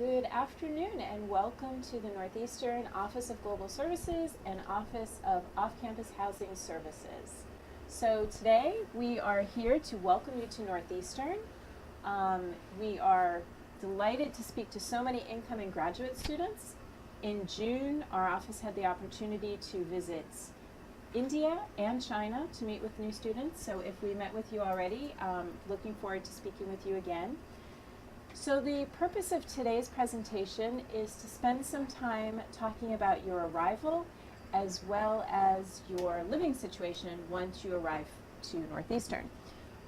Good afternoon and welcome to the Northeastern Office of Global Services and Office of Off-Campus Housing Services. So today we are here to welcome you to Northeastern. We are delighted to speak to so many incoming graduate students. In June, our office had the opportunity to visit India and China to meet with new students. So if we met with you already, looking forward to speaking with you again. So the purpose of today's presentation is to spend some time talking about your arrival as well as your living situation once you arrive to Northeastern.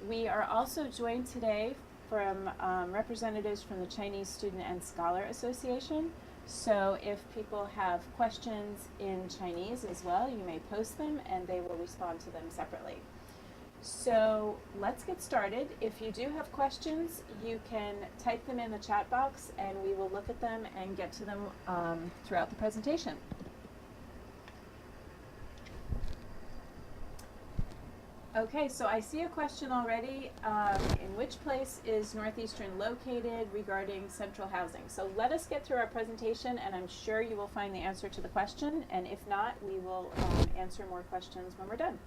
We are also joined today from representatives from the Chinese Student and Scholar Association. So if people have questions in Chinese as well, you may post them and they will respond to them separately. So let's get started. If you do have questions, you can type them in the chat box and we will look at them and get to them throughout the presentation. Okay, so I see a question already. In which place is Northeastern located regarding central housing? So let us get through our presentation and I'm sure you will find the answer to the question, and if not, we will answer more questions when we're done.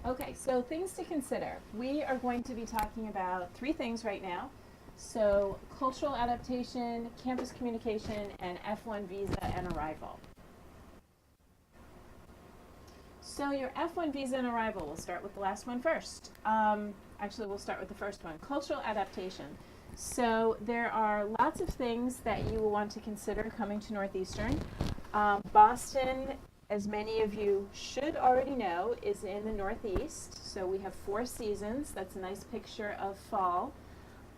Okay, so things to consider. We are going to be talking about three things right now. So cultural adaptation, campus communication, and F1 visa and arrival. So your F1 visa and arrival, we'll start with the last one first. Actually, we'll start with the first one, cultural adaptation. So there are lots of things that you will want to consider coming to Northeastern. Boston, as many of you should already know, is in the Northeast. So we have 4 seasons. That's a nice picture of fall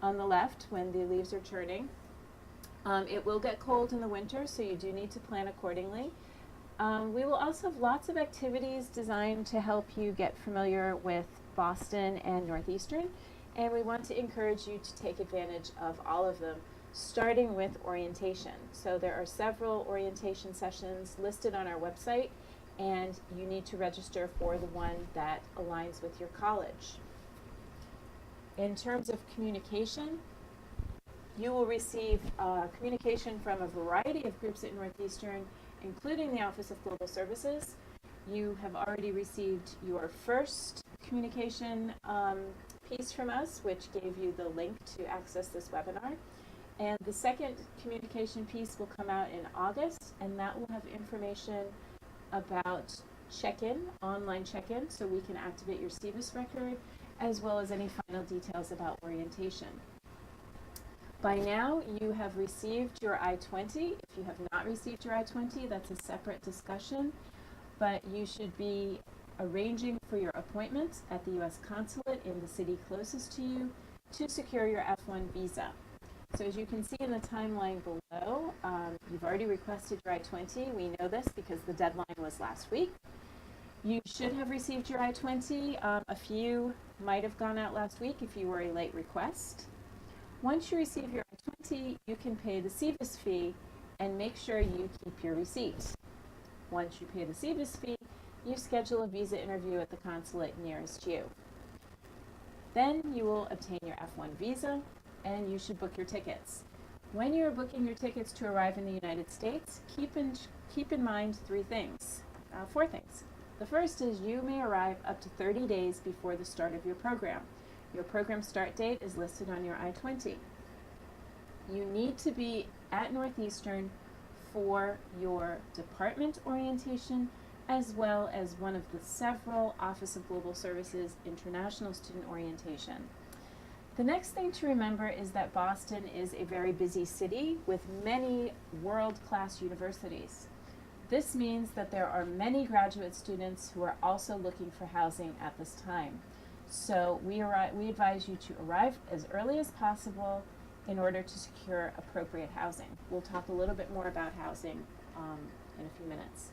on the left when the leaves are turning. It will get cold in the winter, so you do need to plan accordingly. We will also have lots of activities designed to help you get familiar with Boston and Northeastern, and we want to encourage you to take advantage of all of them, starting with orientation. So there are several orientation sessions listed on our website, and you need to register for the one that aligns with your college. In terms of communication, you will receive communication from a variety of groups at Northeastern, including the Office of Global Services. You have already received your first communication piece from us, which gave you the link to access this webinar. And the second communication piece will come out in August, and that will have information about check-in, online check-in, so we can activate your SEVIS record, as well as any final details about orientation. By now, you have received your I-20. If you have not received your I-20, that's a separate discussion, but you should be arranging for your appointment at the U.S. Consulate in the city closest to you to secure your F1 visa. So as you can see in the timeline below, you've already requested your I-20. We know this because the deadline was last week. You should have received your I-20. A few might have gone out last week if you were a late request. Once you receive your I-20, you can pay the SEVIS fee and make sure you keep your receipt. Once you pay the SEVIS fee, you schedule a visa interview at the consulate nearest you. Then you will obtain your F1 visa, and you should book your tickets. When you are booking your tickets to arrive in the United States, keep in mind 4 things. The first is you may arrive up to 30 days before the start of your program. Your program start date is listed on your I-20. You need to be at Northeastern for your department orientation, as well as one of the several Office of Global Services international student orientation. The next thing to remember is that Boston is a very busy city with many world-class universities. This means that there are many graduate students who are also looking for housing at this time. So we advise you to arrive as early as possible in order to secure appropriate housing. We'll talk a little bit more about housing in a few minutes.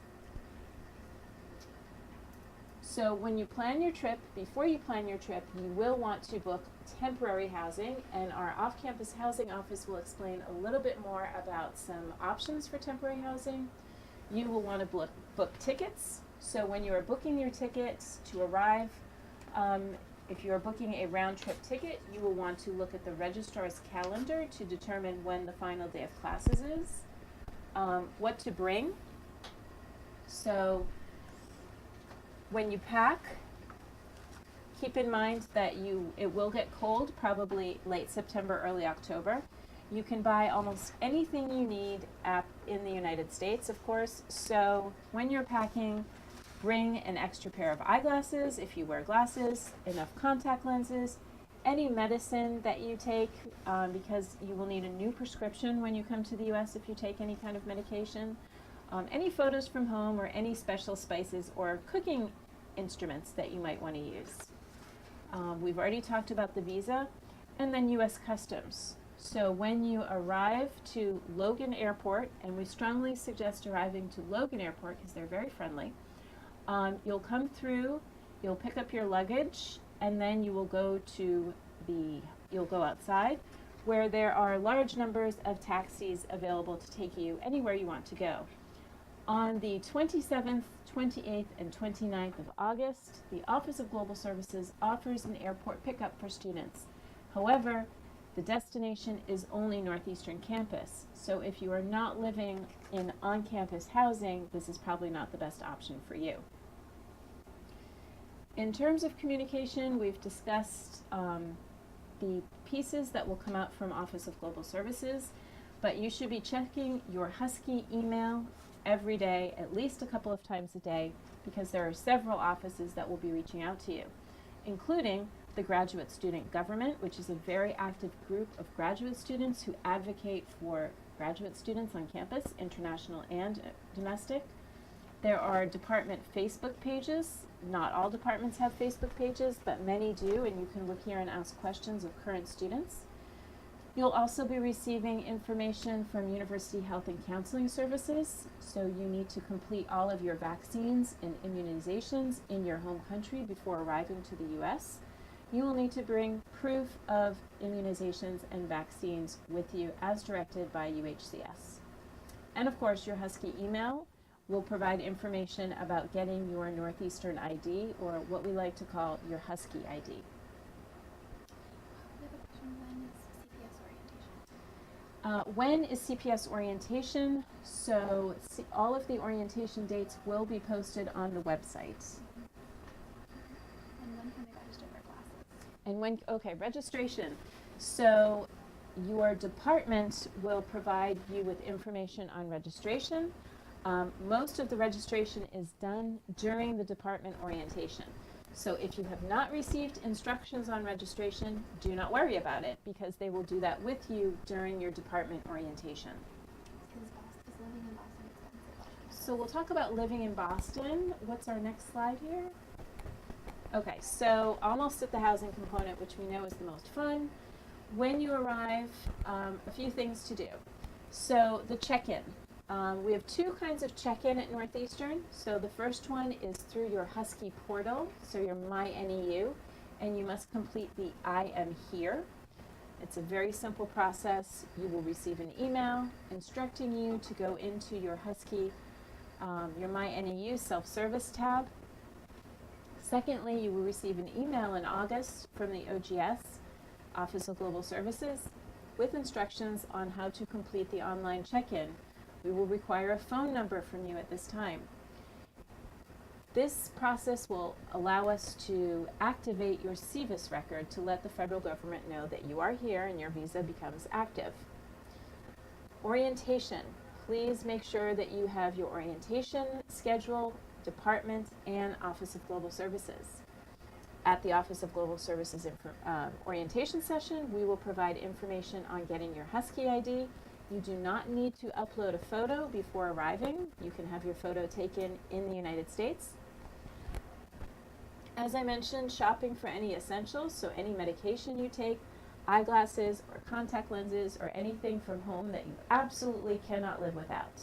So when you plan your trip, before you plan your trip, you will want to book temporary housing, and our off-campus housing office will explain a little bit more about some options for temporary housing. You will want to book tickets. So when you are booking your tickets to arrive, if you are booking a round-trip ticket, you will want to look at the registrar's calendar to determine when the final day of classes is. What to bring. So when you pack, keep in mind that it will get cold, probably late September, early October. You can buy almost anything you need in the United States, of course. So when you're packing, bring an extra pair of eyeglasses if you wear glasses, enough contact lenses, any medicine that you take, because you will need a new prescription when you come to the U.S. if you take any kind of medication, any photos from home, or any special spices or cooking instruments that you might want to use. We've already talked about the visa, and then U.S. Customs. So when you arrive to Logan Airport, and we strongly suggest arriving to Logan Airport because they're very friendly, you'll come through, you'll pick up your luggage, and then you will go you'll go outside where there are large numbers of taxis available to take you anywhere you want to go. On the 27th, 28th, and 29th of August, the Office of Global Services offers an airport pickup for students. However, the destination is only Northeastern campus, so if you are not living in on-campus housing, this is probably not the best option for you. In terms of communication, we've discussed the pieces that will come out from Office of Global Services, but you should be checking your Husky email every day, at least a couple of times a day, because there are several offices that will be reaching out to you, including the Graduate Student Government, which is a very active group of graduate students who advocate for graduate students on campus, international and domestic. There are department Facebook pages. Not all departments have Facebook pages, but many do, and you can look here and ask questions of current students. You'll also be receiving information from University Health and Counseling Services, so you need to complete all of your vaccines and immunizations in your home country before arriving to the U.S. You will need to bring proof of immunizations and vaccines with you as directed by UHCS. And of course, your Husky email will provide information about getting your Northeastern ID, or what we like to call your Husky ID. When is CPS orientation? So all of the orientation dates will be posted on the website. And when can they register for classes? And when, okay, registration. So your department will provide you with information on registration. Most of the registration is done during the department orientation. So if you have not received instructions on registration, do not worry about it, because they will do that with you during your department orientation. Is living in Boston expensive? So we'll talk about living in Boston. What's our next slide here? Okay, so almost at the housing component, which we know is the most fun. When you arrive, a few things to do. So the check-in. We have two kinds of check-in at Northeastern. So the first one is through your Husky portal, so your MyNEU, and you must complete the I Am Here. It's a very simple process. You will receive an email instructing you to go into your Husky, your MyNEU self-service tab. Secondly, you will receive an email in August from the OGS, Office of Global Services, with instructions on how to complete the online check-in. We will require a phone number from you at this time. This process will allow us to activate your CVIS record to let the federal government know that you are here and your visa becomes active. Orientation. Please make sure that you have your orientation schedule, department, and Office of Global Services. At the Office of Global Services orientation session, we will provide information on getting your Husky ID. You do not need to upload a photo before arriving. You can have your photo taken in the United States. As I mentioned, shopping for any essentials, so any medication you take, eyeglasses or contact lenses or anything from home that you absolutely cannot live without.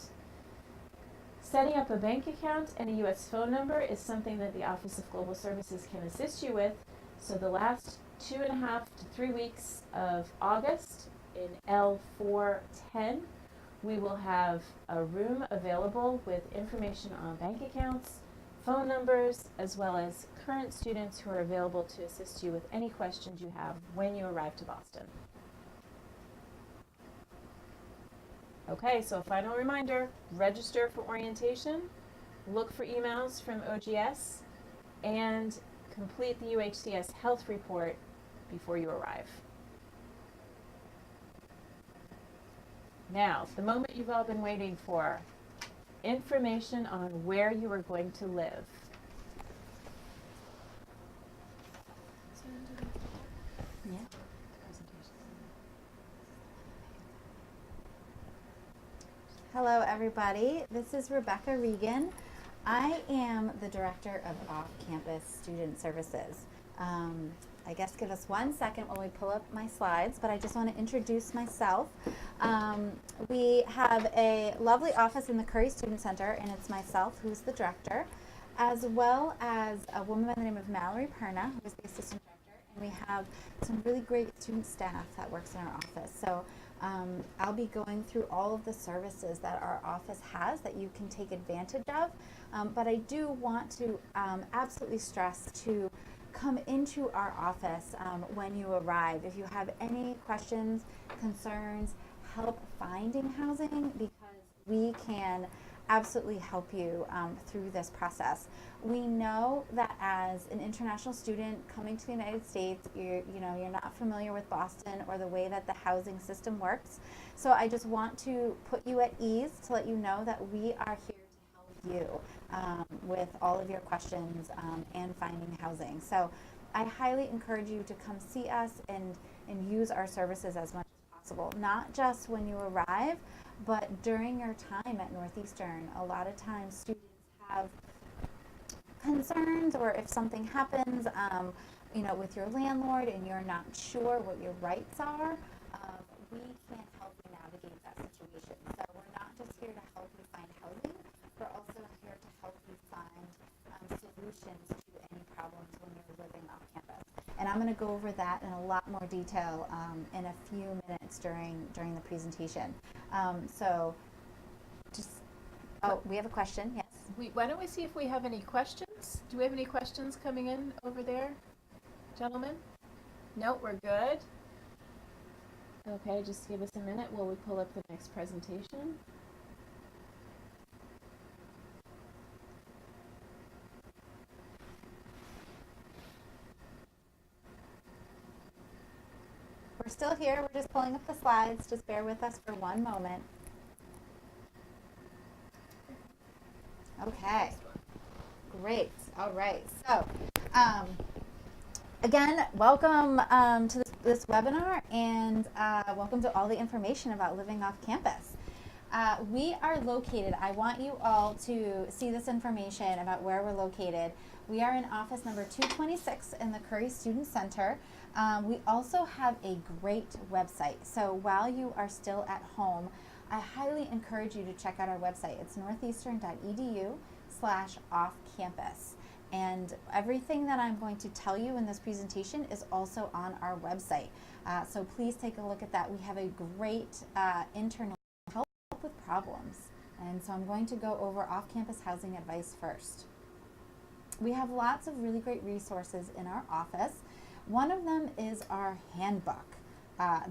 Setting up a bank account and a U.S. phone number is something that the Office of Global Services can assist you with. So the last 2.5 to 3 weeks of August in L410, we will have a room available with information on bank accounts, phone numbers, as well as current students who are available to assist you with any questions you have when you arrive to Boston. Okay, so a final reminder, register for orientation, look for emails from OGS, and complete the UHCS health report before you arrive. Now, the moment you've all been waiting for, information on where you are going to live. Yeah. Hello everybody, this is Rebecca Regan. I am the Director of Off-Campus Student Services. I guess give us 1 second while we pull up my slides, but I just want to introduce myself. We have a lovely office in the Curry Student Center, and it's myself who's the director, as well as a woman by the name of Mallory Perna, who is the assistant director, and we have some really great student staff that works in our office. So I'll be going through all of the services that our office has that you can take advantage of, but I do want to absolutely stress to come into our office when you arrive. If you have any questions, concerns, help finding housing, because we can absolutely help you through this process. We know that as an international student coming to the United States, you're not familiar with Boston or the way that the housing system works. So I just want to put you at ease to let you know that we are here to help you with all of your questions and finding housing. So I highly encourage you to come see us and use our services as much as possible, not just when you arrive, but during your time at Northeastern. A lot of times students have concerns, or if something happens with your landlord and you're not sure what your rights are, we can help you navigate that situation. So we're not just here to help you find housing, we're also here to help you find solutions to any problems when you're living off campus. And I'm going to go over that in a lot more detail in a few minutes during the presentation. We have a question, yes. Why don't we see if we have any questions? Do we have any questions coming in over there, gentlemen? No, we're good. Okay, just give us a minute while we pull up the next presentation. We're still here. We're just pulling up the slides. Just bear with us for one moment. Okay. Great. All right. So, again, welcome to this webinar, and welcome to all the information about living off campus. We are located, I want you all to see this information about where we're located. We are in office number 226 in the Curry Student Center. We also have a great website. So while you are still at home, I highly encourage you to check out our website. It's northeastern.edu/offcampus. And everything that I'm going to tell you in this presentation is also on our website. So please take a look at that. We have a great internal help with problems. And so I'm going to go over off-campus housing advice first. We have lots of really great resources in our office. One of them is our handbook.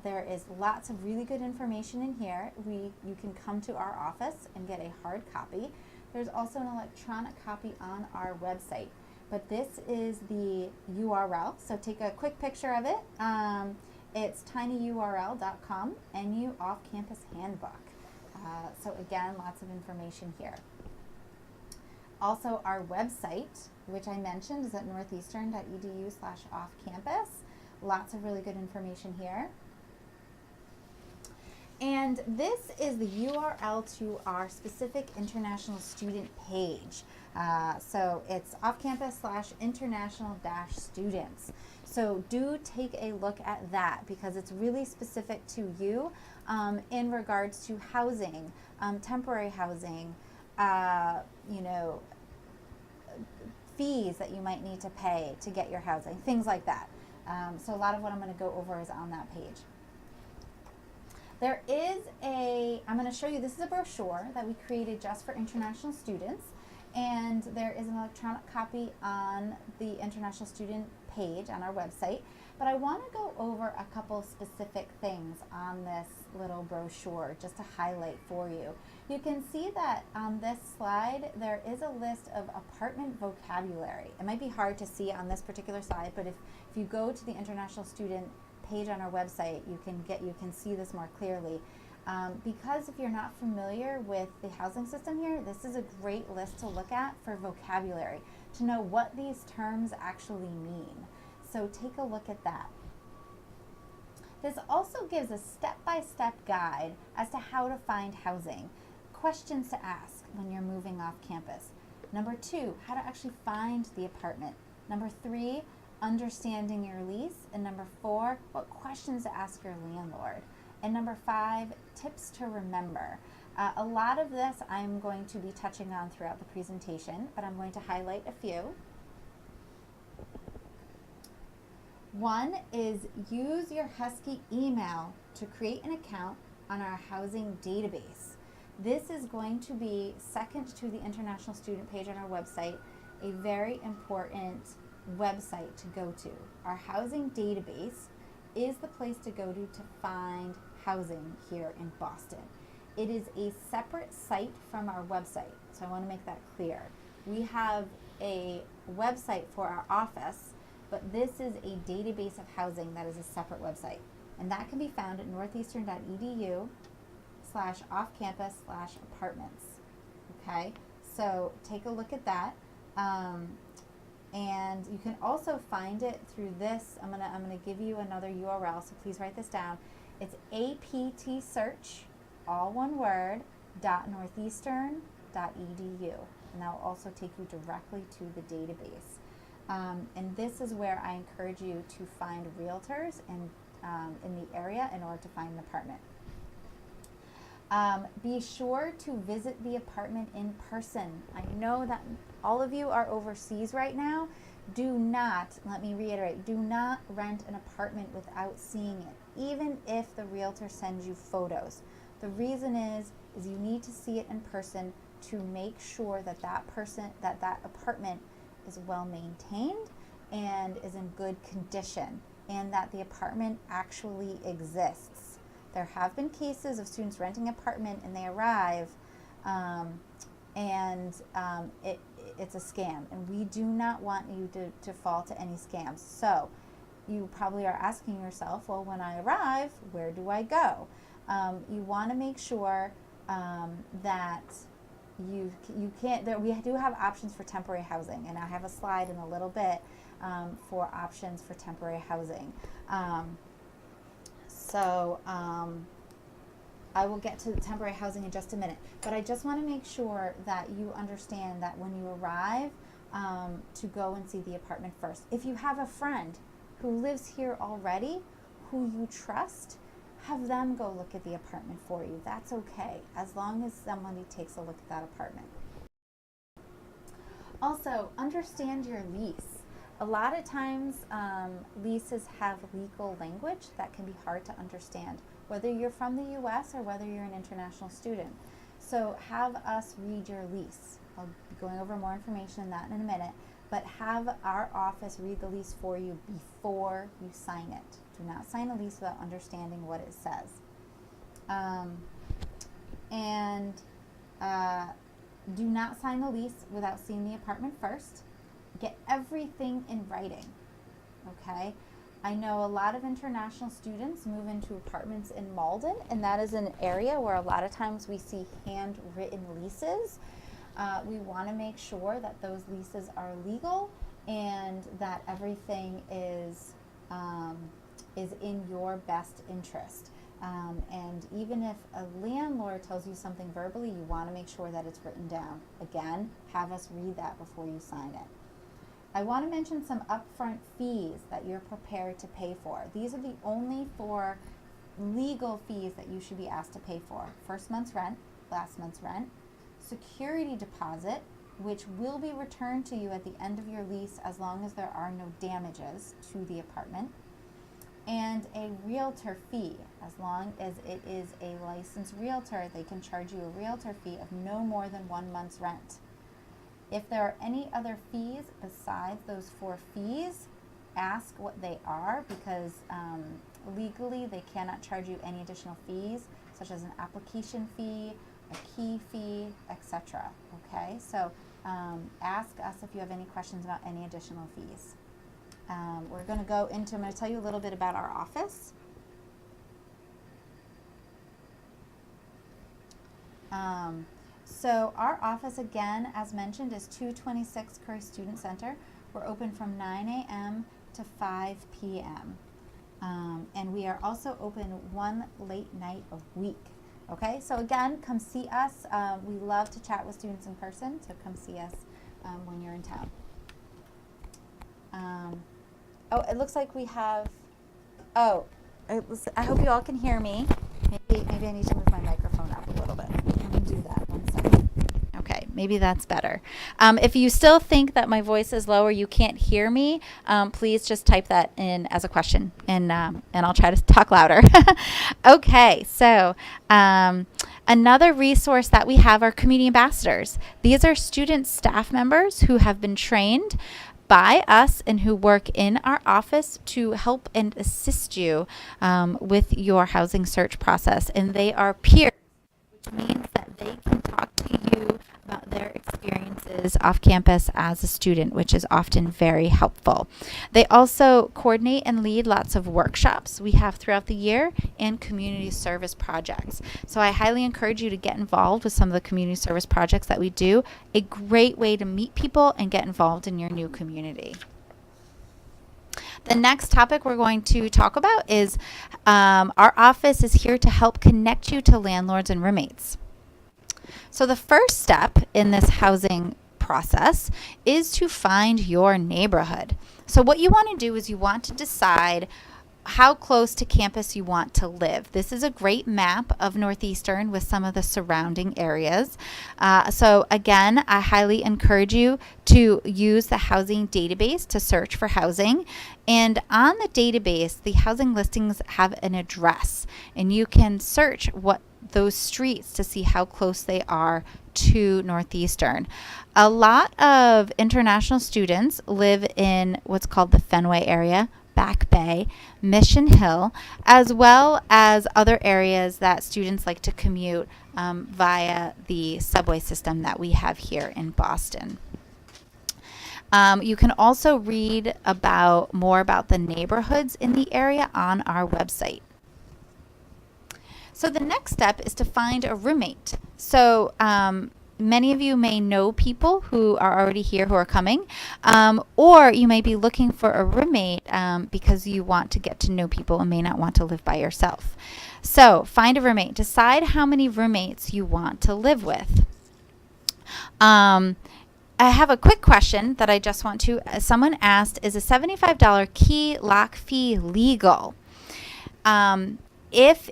There is lots of really good information in here. You can come to our office and get a hard copy. There's also an electronic copy on our website. But this is the URL, so take a quick picture of it. It's tinyurl.com, NU Off-Campus Handbook. So again, lots of information here. Also, our website, which I mentioned, is at northeastern.edu/offcampus. Lots of really good information here. And this is the URL to our specific international student page. So it's offcampus/international-students. So do take a look at that, because it's really specific to you in regards to housing, temporary housing, you know, fees that you might need to pay to get your housing, things like that. So a lot of what I'm going to go over is on that page. There is I'm going to show you, this is a brochure that we created just for international students, and there is an electronic copy on the international student page on our website, but I want to go over a couple specific things on this little brochure just to highlight for you. You can see that on this slide there is a list of apartment vocabulary. It might be hard to see on this particular slide, but if you go to the international student page on our website, you can see this more clearly. Because if you're not familiar with the housing system here, this is a great list to look at for vocabulary, to know what these terms actually mean. So take a look at that. This also gives a step-by-step guide as to how to find housing, questions to ask when you're moving off campus. Number 2, how to actually find the apartment. Number 3, understanding your lease. And number 4, what questions to ask your landlord. And number 5, tips to remember. A lot of this I'm going to be touching on throughout the presentation, but I'm going to highlight a few. One is use your Husky email to create an account on our housing database. This is going to be second to the international student page on our website, a very important website to go to. Our housing database is the place to go to find housing here in Boston. It is a separate site from our website, so I want to make that clear. We have a website for our office, but this is a database of housing that is a separate website, and that can be found at northeastern.edu/offcampus/apartments. Okay, so take a look at that. And you can also find it through this. I'm gonna give you another URL, so please write this down. It's aptsearch, all one word, .northeastern.edu, and that will also take you directly to the database. And this is where I encourage you to find realtors in the area in order to find an apartment. Be sure to visit the apartment in person. I know that all of you are overseas right now. Do not, let me reiterate, do not rent an apartment without seeing it, even if the realtor sends you photos. The reason is you need to see it in person to make sure that that apartment is well maintained and is in good condition, and that the apartment actually exists. There have been cases of students renting an apartment and they arrive it's a scam, and we do not want you to fall to any scams. So you probably are asking yourself, well, when I arrive, where do I go? You want to make sure that you can't, we do have options for temporary housing, and I have a slide in a little bit for options for temporary housing. I will get to the temporary housing in just a minute, but I just want to make sure that you understand that when you arrive, to go and see the apartment first. If you have a friend who lives here already, who you trust, have them go look at the apartment for you. That's okay, as long as somebody takes a look at that apartment. Also, understand your lease. A lot of times, leases have legal language that can be hard to understand, whether you're from the US or whether you're an international student. So have us read your lease. I'll be going over more information on that in a minute, but have our office read the lease for you before you sign it. Do not sign a lease without understanding what it says. Do not sign the lease without seeing the apartment first. Get everything in writing, okay? I know a lot of international students move into apartments in Malden, and that is an area where a lot of times we see handwritten leases. We want to make sure that those leases are legal and that everything is in your best interest. And even if a landlord tells you something verbally, you want to make sure that it's written down. Again, have us read that before you sign it. I want to mention some upfront fees that you're prepared to pay for. These are the only 4 legal fees that you should be asked to pay for. First month's rent, last month's rent, security deposit, which will be returned to you at the end of your lease as long as there are no damages to the apartment, and a realtor fee. As long as it is a licensed realtor, they can charge you a realtor fee of no more than 1 month's rent. If there are any other fees besides those 4 fees, ask what they are, because legally they cannot charge you any additional fees, such as an application fee, a key fee, etc. Okay, so ask us if you have any questions about any additional fees. We're going to go into, I'm going to tell you a little bit about our office. So our office, again, as mentioned, is 226 Curry Student Center. We're open from 9 a.m. to 5 p.m. And we are also open 1 late night a week. Okay, so again, come see us. We love to chat with students in person, so come see us when you're in town. Oh, it looks like we have, I hope you all can hear me. Maybe I need to move my microphone up a little bit. Let me do that 1 second. Okay, maybe that's better. If you still think that my voice is low or you can't hear me, please just type that in as a question, and I'll try to talk louder. Okay, so another resource that we have are community ambassadors. These are student staff members who have been trained by us and who work in our office to help and assist you with your housing search process. And they are peers, which means that they can talk to you about their experiences off campus as a student, which is often very helpful. They also coordinate and lead lots of workshops we have throughout the year and community service projects. So I highly encourage you to get involved with some of the community service projects that we do. A great way to meet people and get involved in your new community. The next topic we're going to talk about is our office is here to help connect you to landlords and roommates. So the first step in this housing process is to find your neighborhood. So what you want to do is you want to decide how close to campus you want to live. This is a great map of Northeastern with some of the surrounding areas. So again, I highly encourage you to use the housing database to search for housing. And on the database, the housing listings have an address, and you can search what those streets to see how close they are to Northeastern. A lot of international students live in what's called the Fenway area, Back Bay, Mission Hill, as well as other areas that students like to commute via the subway system that we have here in Boston. You can also read more about the neighborhoods in the area on our website. So the next step is to find a roommate. So many of you may know people who are already here who are coming, or you may be looking for a roommate because you want to get to know people and may not want to live by yourself. So find a roommate. Decide how many roommates you want to live with. I have a quick question that I just want to, someone asked, is a $75 key lock fee legal? If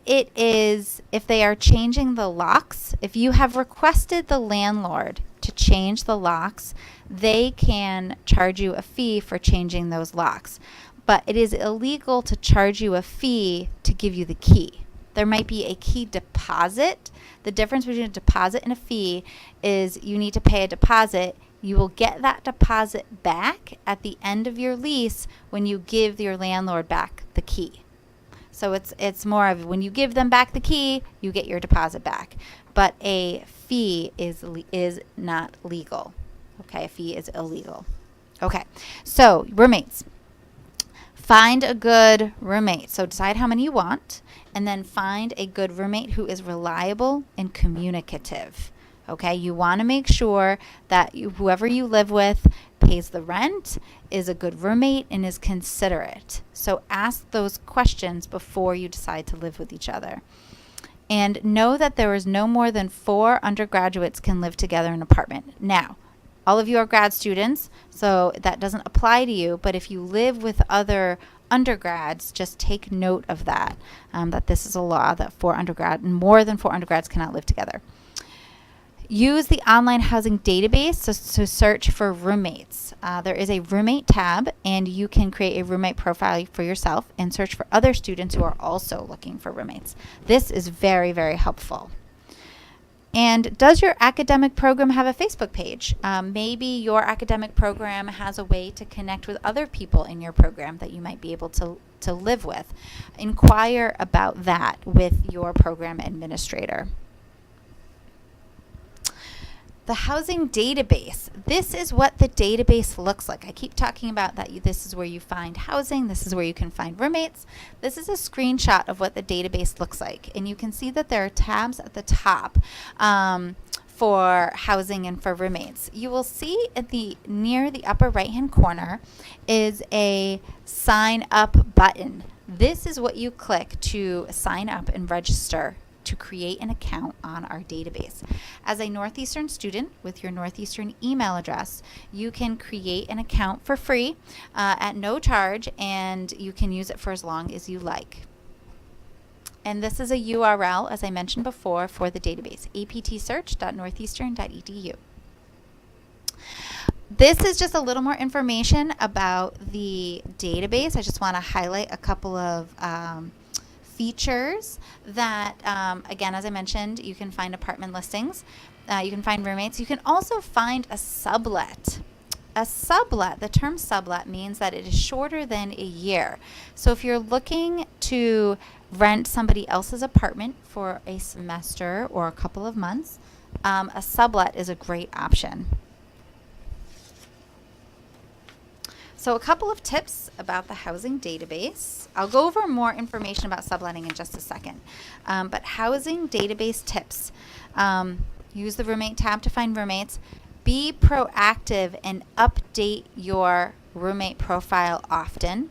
they are changing the locks, if you have requested the landlord to change the locks, they can charge you a fee for changing those locks. But it is illegal to charge you a fee to give you the key. There might be a key deposit. The difference between a deposit and a fee is you need to pay a deposit. You will get that deposit back at the end of your lease when you give your landlord back the key. So it's more of when you give them back the key, you get your deposit back. But a fee is not legal. Okay, a fee is illegal. Okay, so roommates. Find a good roommate. So decide how many you want, and then find a good roommate who is reliable and communicative. Okay, you want to make sure that whoever you live with pays the rent, is a good roommate, and is considerate. So ask those questions before you decide to live with each other. And know that there is no more than 4 undergraduates can live together in an apartment. Now, all of you are grad students, so that doesn't apply to you, but if you live with other undergrads, just take note of that, that this is a law that more than 4 undergrads cannot live together. Use the online housing database to search for roommates. There is a roommate tab, and you can create a roommate profile for yourself and search for other students who are also looking for roommates. This is very, very helpful. And does your academic program have a Facebook page? Maybe your academic program has a way to connect with other people in your program that you might be able to live with. Inquire about that with your program administrator. The housing database. This is what the database looks like. I keep talking about that this is where you find housing. This is where you can find roommates. This is a screenshot of what the database looks like. And you can see that there are tabs at the top for housing and for roommates. You will see at near the upper right hand corner is a sign up button. This is what you click to sign up and register to create an account on our database. As a Northeastern student with your Northeastern email address, you can create an account for free at no charge, and you can use it for as long as you like. And this is a URL, as I mentioned before, for the database, aptsearch.northeastern.edu. This is just a little more information about the database. I just want to highlight a couple of features that, again, as I mentioned, you can find apartment listings, you can find roommates, you can also find a sublet. A sublet, the term sublet means that it is shorter than a year. So if you're looking to rent somebody else's apartment for a semester or a couple of months, a sublet is a great option. So a couple of tips about the housing database. I'll go over more information about subletting in just a second. But housing database tips. Use the roommate tab to find roommates. Be proactive and update your roommate profile often.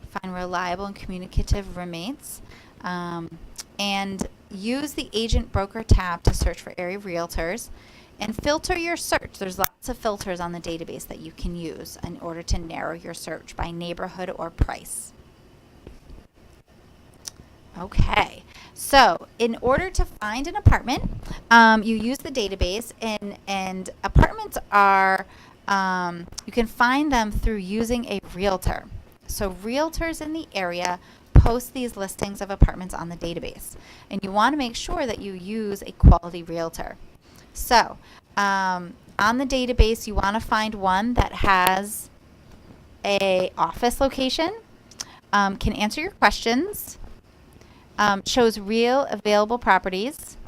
Find reliable and communicative roommates. And use the agent broker tab to search for area realtors. And filter your search. There's lots of filters on the database that you can use in order to narrow your search by neighborhood or price. Okay, so in order to find an apartment, you use the database, and apartments are, you can find them through using a realtor. So realtors in the area post these listings of apartments on the database, and you want to make sure that you use a quality realtor. So, on the database, you want to find one that has a office location, can answer your questions, shows real available properties,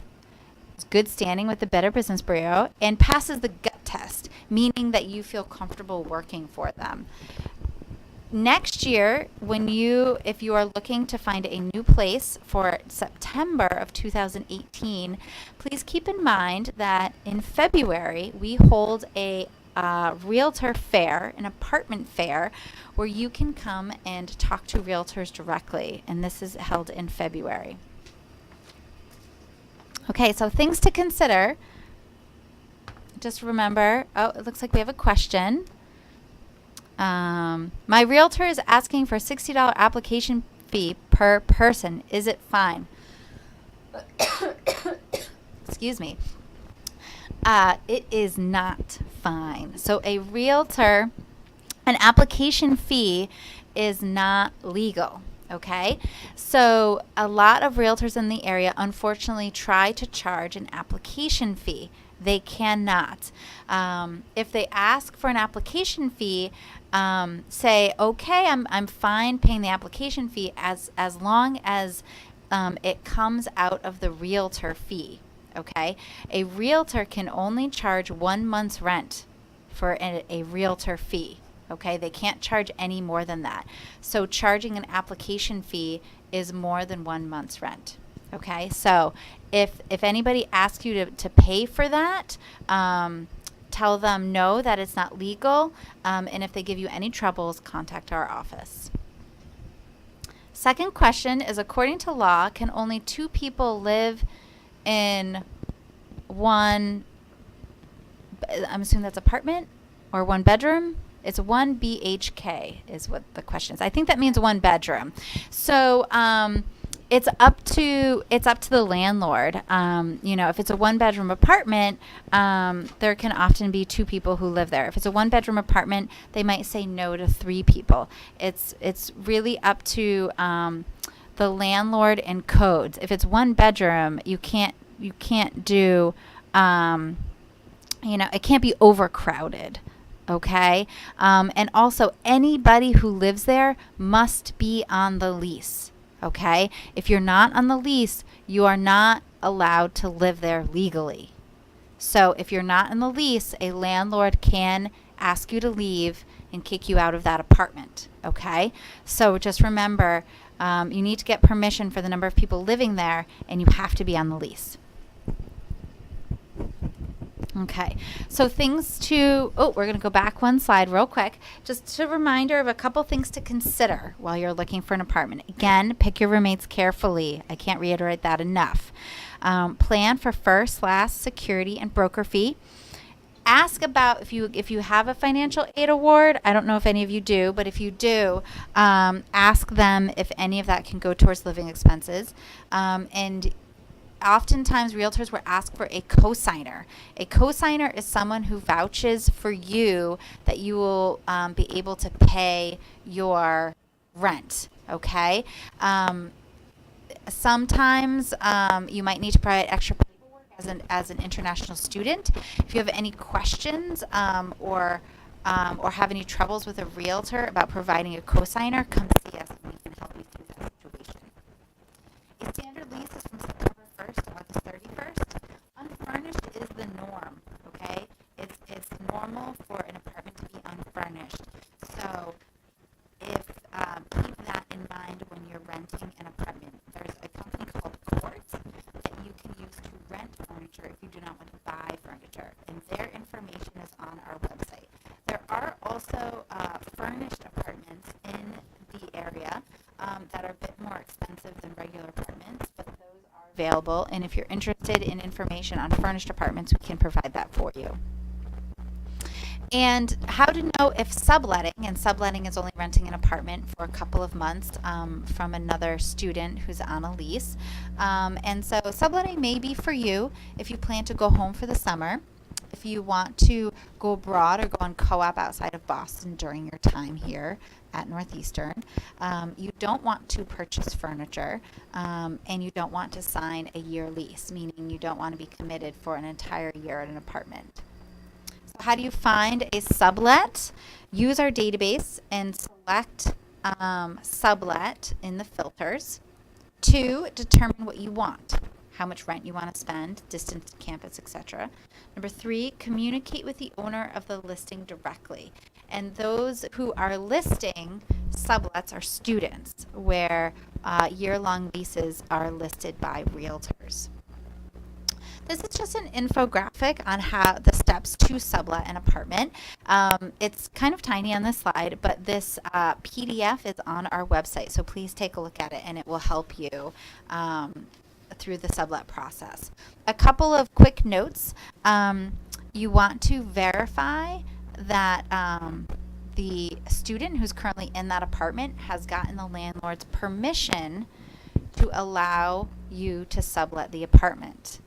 is good standing with the Better Business Bureau, and passes the gut test, meaning that you feel comfortable working for them. Next year, if you are looking to find a new place for September of 2018, please keep in mind that in February we hold a realtor fair, an apartment fair, where you can come and talk to realtors directly, and this is held in February. Okay, so things to consider. Just remember, it looks like we have a question. My realtor is asking for a $60 application fee per person. Is it fine? Excuse me. It is not fine. So a realtor, an application fee is not legal. Okay, so a lot of realtors in the area unfortunately try to charge an application fee. They cannot. If they ask for an application fee, say, okay, I'm fine paying the application fee as long as it comes out of the realtor fee. Okay, a realtor can only charge 1 month's rent for a realtor fee. Okay, they can't charge any more than that. So charging an application fee is more than 1 month's rent. Okay, so if anybody asks you to pay for that, tell them no, that it's not legal, and if they give you any troubles, contact our office. Second question is, according to law, can only 2 people live in one, I'm assuming that's apartment, or 1 bedroom? It's 1 BHK is what the question is. I think that means 1 bedroom. So it's up to the landlord. If it's a 1-bedroom apartment, there can often be 2 people who live there. If it's a 1-bedroom apartment, they might say no to 3 people. It's really up to the landlord and codes. If it's 1 bedroom, you can't do it can't be overcrowded. Okay. And also anybody who lives there must be on the lease. Okay. If you're not on the lease, you are not allowed to live there legally. So if you're not in the lease, a landlord can ask you to leave and kick you out of that apartment. Okay. So just remember, you need to get permission for the number of people living there, and you have to be on the lease. Okay, so we're going to go back 1 slide real quick. Just a reminder of a couple things to consider while you're looking for an apartment. Again, pick your roommates carefully. I can't reiterate that enough. Plan for first, last, security, and broker fee. Ask about if you have a financial aid award. I don't know if any of you do, but if you do, ask them if any of that can go towards living expenses. And oftentimes realtors will ask for a cosigner. A cosigner is someone who vouches for you that you will be able to pay your rent. Okay. Sometimes you might need to provide extra paperwork as an international student. If you have any questions or have any troubles with a realtor about providing a cosigner, come see us and we can help you through that situation. A standard lease is from September 1st to August 31st. Unfurnished is the norm, okay? It's normal for an apartment to be unfurnished. So keep that in mind when you're renting an apartment. There's a company called Court that you can use to rent furniture if you do not want to buy furniture, and their information is on our website. There are also furnished apartments in the area that are a bit more expensive than regular apartments, but those are available, and if you're interested in information on furnished apartments, we can provide that for you. And how to know if subletting is only renting an apartment for a couple of months from another student who's on a lease. And so subletting may be for you if you plan to go home for the summer, if you want to go abroad or go on co-op outside of Boston during your time here at Northeastern. You don't want to purchase furniture, and you don't want to sign a year lease, meaning you don't want to be committed for an entire year at an apartment. So how do you find a sublet? Use our database and select sublet in the filters. 2, determine what you want, how much rent you want to spend, distance to campus, etc. Number 3, communicate with the owner of the listing directly. And those who are listing sublets are students, where year-long leases are listed by realtors. This is just an infographic on how the steps to sublet an apartment. It's kind of tiny on this slide, but this PDF is on our website, so please take a look at it, and it will help you through the sublet process. A couple of quick notes. You want to verify that the student who's currently in that apartment has gotten the landlord's permission to allow you to sublet the apartment.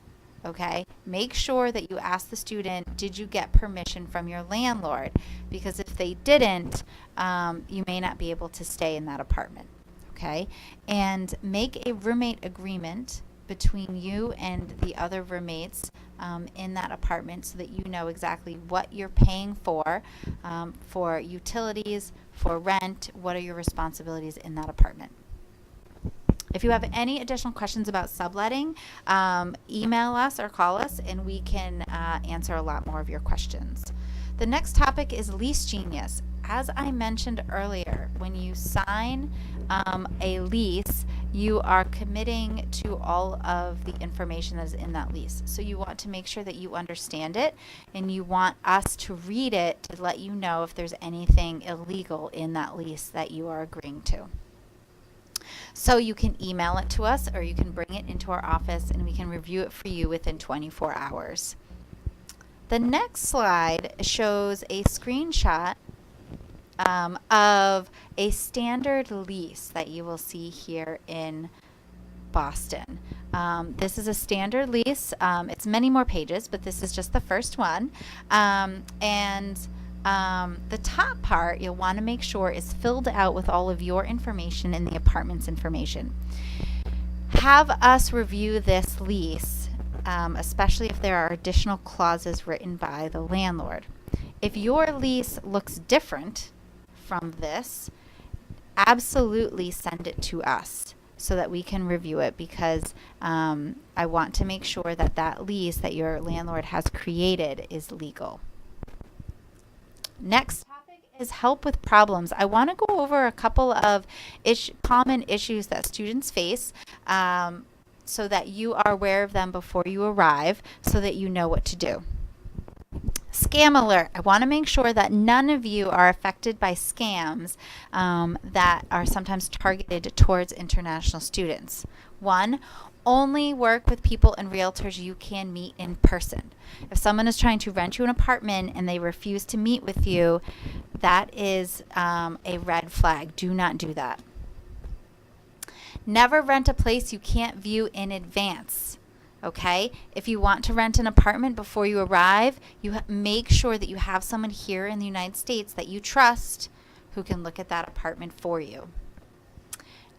Okay, make sure that you ask the student, did you get permission from your landlord? Because if they didn't, you may not be able to stay in that apartment. Okay, and make a roommate agreement between you and the other roommates in that apartment so that you know exactly what you're paying for utilities, for rent, what are your responsibilities in that apartment. If you have any additional questions about subletting, email us or call us and we can answer a lot more of your questions. The next topic is Lease Genius. As I mentioned earlier, when you sign a lease, you are committing to all of the information that is in that lease. So you want to make sure that you understand it, and you want us to read it to let you know if there's anything illegal in that lease that you are agreeing to. So you can email it to us, or you can bring it into our office and we can review it for you within 24 hours. The next slide shows a screenshot of a standard lease that you will see here in Boston. This is a standard lease. It's many more pages, but this is just the first one. The top part you'll want to make sure is filled out with all of your information and the apartment's information. Have us review this lease, especially if there are additional clauses written by the landlord. If your lease looks different from this, absolutely send it to us so that we can review it, because I want to make sure that that lease that your landlord has created is legal. Next topic is help with problems. I want to go over a couple of common issues that students face, so that you are aware of them before you arrive, so that you know what to do. Scam alert. I want to make sure that none of you are affected by scams that are sometimes targeted towards international students. 1, only work with people and realtors you can meet in person. If someone is trying to rent you an apartment and they refuse to meet with you, that is a red flag. Do not do that. Never rent a place you can't view in advance. Okay? If you want to rent an apartment before you arrive, you make sure that you have someone here in the United States that you trust who can look at that apartment for you.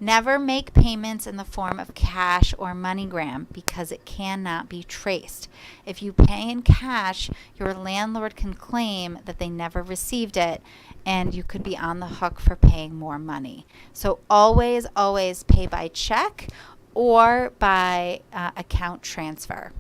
Never make payments in the form of cash or MoneyGram, because it cannot be traced. If you pay in cash, your landlord can claim that they never received it, and you could be on the hook for paying more money. So always, always pay by check or by account transfer.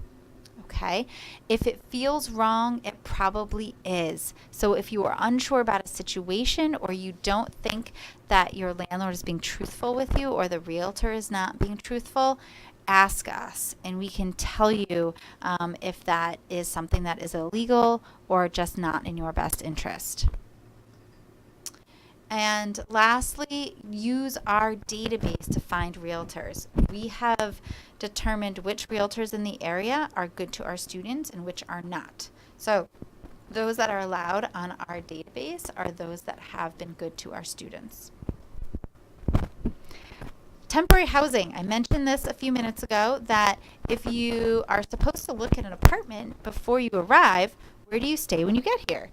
Okay? If it feels wrong, it probably is. So if you are unsure about a situation, or you don't think that your landlord is being truthful with you, or the realtor is not being truthful, ask us and we can tell you if that is something that is illegal or just not in your best interest. And lastly, use our database to find realtors. We have determined which realtors in the area are good to our students and which are not. So those that are allowed on our database are those that have been good to our students. Temporary housing. I mentioned this a few minutes ago, that if you are supposed to look at an apartment before you arrive, where do you stay when you get here?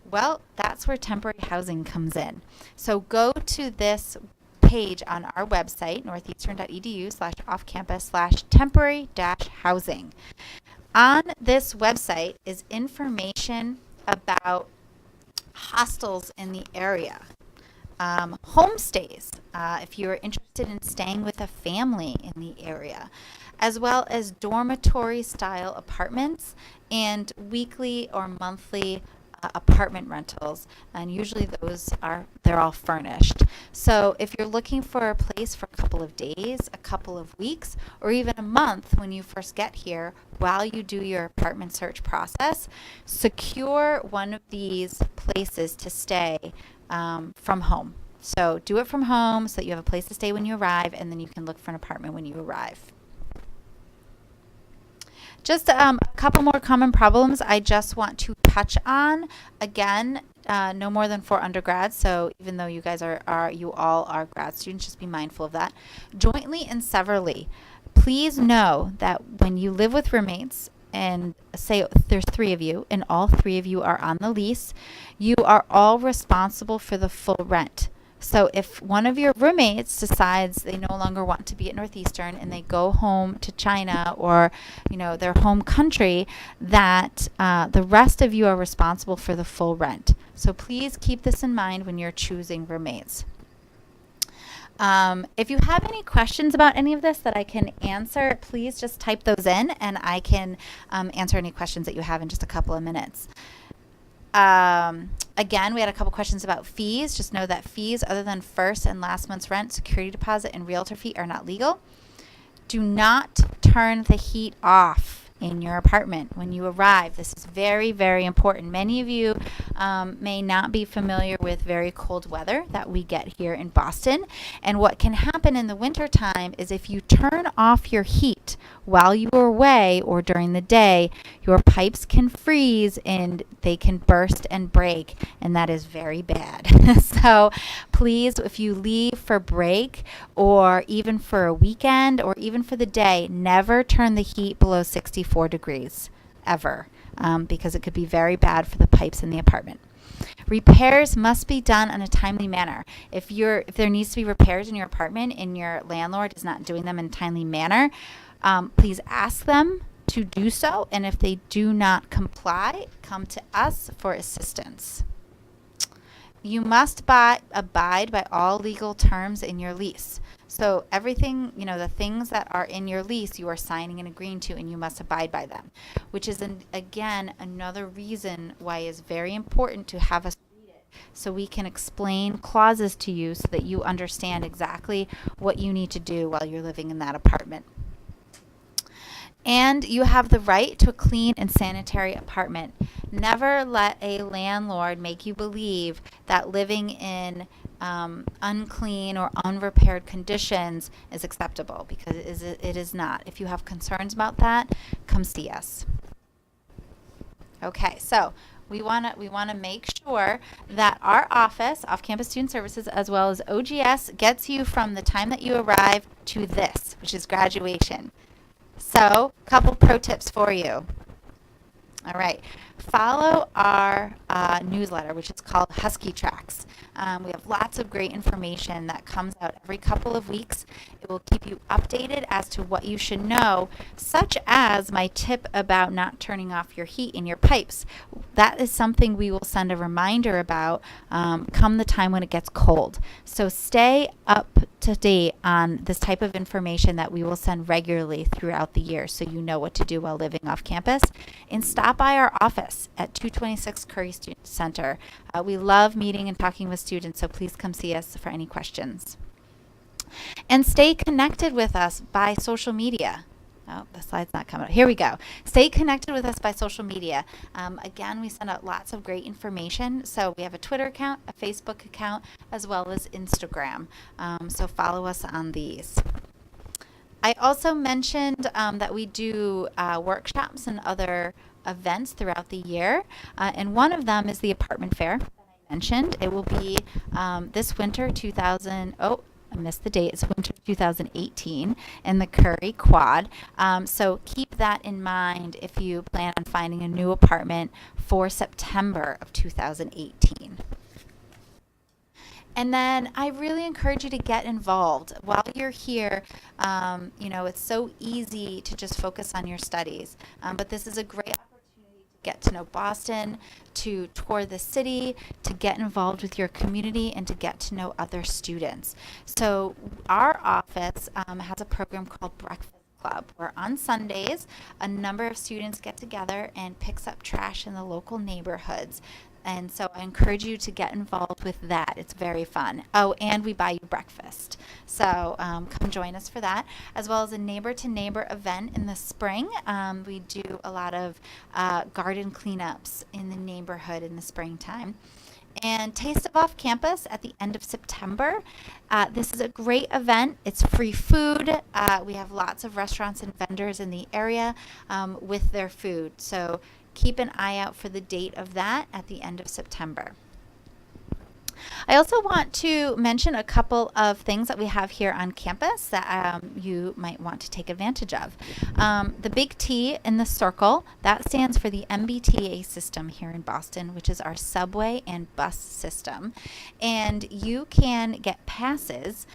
Well, that's where temporary housing comes in. So go to this page on our website, northeastern.edu/offcampus/temporary-housing. On this website is information about hostels in the area, homestays, if you're interested in staying with a family in the area, as well as dormitory style apartments and weekly or monthly apartment rentals, and usually they're all furnished. So if you're looking for a place for a couple of days, a couple of weeks, or even a month when you first get here, while you do your apartment search process, secure one of these places to stay from home. So do it from home so that you have a place to stay when you arrive, and then you can look for an apartment when you arrive. Just a couple more common problems I just want to touch on. Again, no more than 4 undergrads, so even though you guys you all are grad students, just be mindful of that. Jointly and severally. Please know that when you live with roommates, and say there's 3 of you, and all 3 of you are on the lease, you are all responsible for the full rent. So if one of your roommates decides they no longer want to be at Northeastern and they go home to China or their home country, that the rest of you are responsible for the full rent. So please keep this in mind when you're choosing roommates. If you have any questions about any of this that I can answer, please just type those in and I can answer any questions that you have in just a couple of minutes. Again, we had a couple questions about fees. Just know that fees other than first and last month's rent, security deposit, and realtor fee are not legal. Do not turn the heat off in your apartment when you arrive. This is very, very important. Many of you may not be familiar with very cold weather that we get here in Boston. And what can happen in the wintertime is if you turn off your heat while you are away or during the day, your pipes can freeze and they can burst and break, and that is very bad. So please, if you leave for break or even for a weekend or even for the day, never turn the heat below 64 degrees ever, because it could be very bad for the pipes in the apartment. Repairs must be done in a timely manner. If there needs to be repairs in your apartment and your landlord is not doing them in a timely manner, please ask them to do so. And if they do not comply, come to us for assistance. You must abide by all legal terms in your lease. So everything, the things that are in your lease, you are signing and agreeing to, and you must abide by them, which is, again, another reason why it's very important to have us read it so we can explain clauses to you so that you understand exactly what you need to do while you're living in that apartment. And you have the right to a clean and sanitary apartment. Never let a landlord make you believe that living in unclean or unrepaired conditions is acceptable, because it is not. If you have concerns about that, come see us. Okay, so we want to make sure that our office, Off-Campus Student Services, as well as OGS, gets you from the time that you arrive to this, which is graduation. So, a couple pro tips for you. All right. Follow our newsletter, which is called Husky Tracks. We have lots of great information that comes out every couple of weeks. It will keep you updated as to what you should know, such as my tip about not turning off your heat in your pipes. That is something we will send a reminder about come the time when it gets cold. So stay up to date on this type of information that we will send regularly throughout the year so you know what to do while living off campus. And stop by our office at 226 Curry Student Center. We love meeting and talking with students, so please come see us for any questions. And stay connected with us by social media. Oh, the slide's not coming up. Here we go. Stay connected with us by social media. Again, we send out lots of great information. So we have a Twitter account, a Facebook account, as well as Instagram. So follow us on these. I also mentioned that we do workshops and other events throughout the year. And one of them is the apartment fair that I mentioned. It will be this winter, I missed the date. It's winter 2018 in the Curry Quad. So keep that in mind if you plan on finding a new apartment for September of 2018. And then I really encourage you to get involved while you're here. It's so easy to just focus on your studies, but this is a great opportunity to get to know Boston, to tour the city, to get involved with your community, and to get to know other students. So our office has a program called Breakfast Club, where on Sundays a number of students get together and picks up trash in the local neighborhoods. And so I encourage you to get involved with that. It's very fun. Oh, and we buy you breakfast. So come join us for that, as well as a neighbor-to-neighbor event in the spring. We do a lot of garden cleanups in the neighborhood in the springtime. And Taste of Off Campus at the end of September. This is a great event. It's free food. We have lots of restaurants and vendors in the area with their food. So keep an eye out for the date of that at the end of September. I also want to mention a couple of things that we have here on campus that you might want to take advantage of. The big T in the circle, that stands for the MBTA system here in Boston, which is our subway and bus system. And you can get passes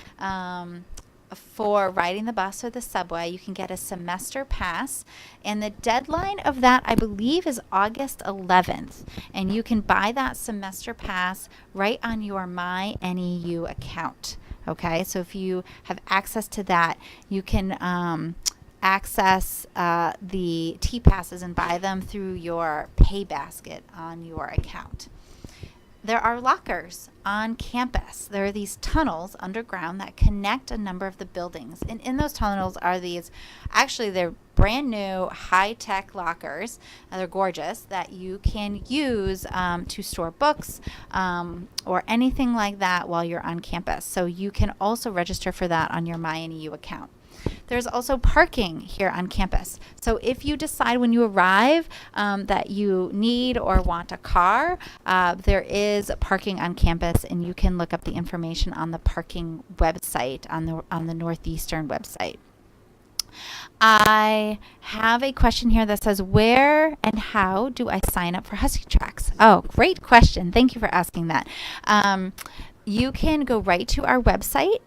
for riding the bus or the subway. You can get a semester pass, and the deadline of that, I believe, is August 11th, and you can buy that semester pass right on your MyNEU account. Okay, so if you have access to that, you can access the T passes and buy them through your pay basket on your account. there are lockers on campus. There are these tunnels underground that connect a number of the buildings. And in those tunnels are they're brand new high-tech lockers. They're gorgeous that you can use to store books or anything like that while you're on campus. So you can also register for that on your MyNEU account. There's also parking here on campus. So if you decide when you arrive that you need or want a car, there is parking on campus, and you can look up the information on the parking website, on the Northeastern website. I have a question here that says, where and how do I sign up for Husky Tracks? Oh, great question. Thank you for asking that. You can go right to our website.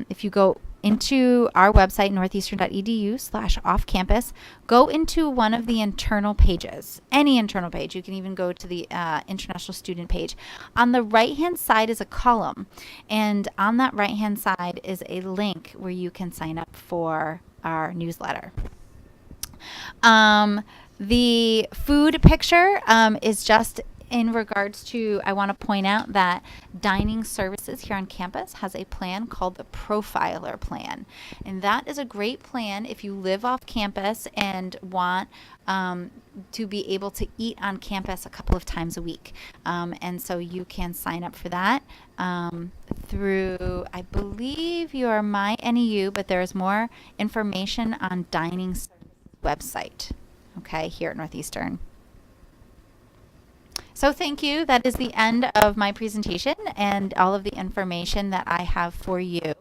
If you go into our website, northeastern.edu/offcampus, go into one of the internal pages, any internal page. You can even go to the international student page. On the right-hand side is a column, and on that right-hand side is a link where you can sign up for our newsletter. The food picture is just in regards to, I want to point out that Dining Services here on campus has a plan called the Profiler Plan. And that is a great plan if you live off campus and want to be able to eat on campus a couple of times a week. And so you can sign up for that through, I believe, your MyNEU, but there's more information on Dining Services website, okay, here at Northeastern. So thank you. That is the end of my presentation and all of the information that I have for you.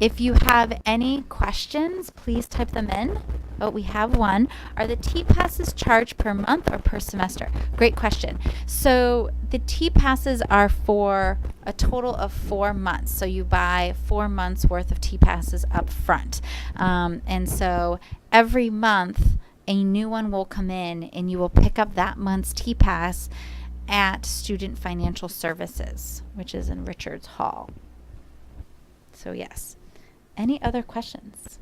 If you have any questions, please type them in. Oh, we have one. Are the T-passes charged per month or per semester? Great question. So the T-passes are for a total of 4 months. So you buy 4 months worth of T-passes up front. And so every month, a new one will come in, and you will pick up that month's T-Pass at Student Financial Services, which is in Richards Hall. So yes. Any other questions?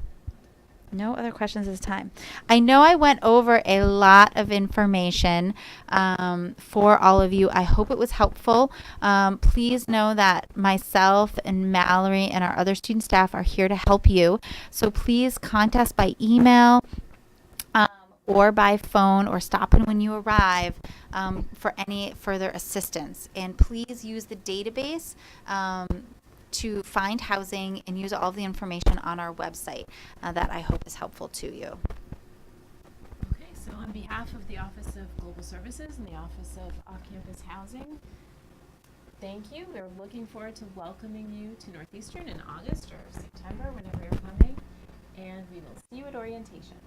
No other questions this time. I know I went over a lot of information for all of you. I hope it was helpful. Please know that myself and Mallory and our other student staff are here to help you. So please contact us by email, or by phone, or stop in when you arrive for any further assistance. And please use the database to find housing and use all the information on our website that I hope is helpful to you. Okay, so on behalf of the Office of Global Services and the Office of Off-Campus Housing, thank you. We're looking forward to welcoming you to Northeastern in August or September, whenever you're coming, and we will see you at orientation.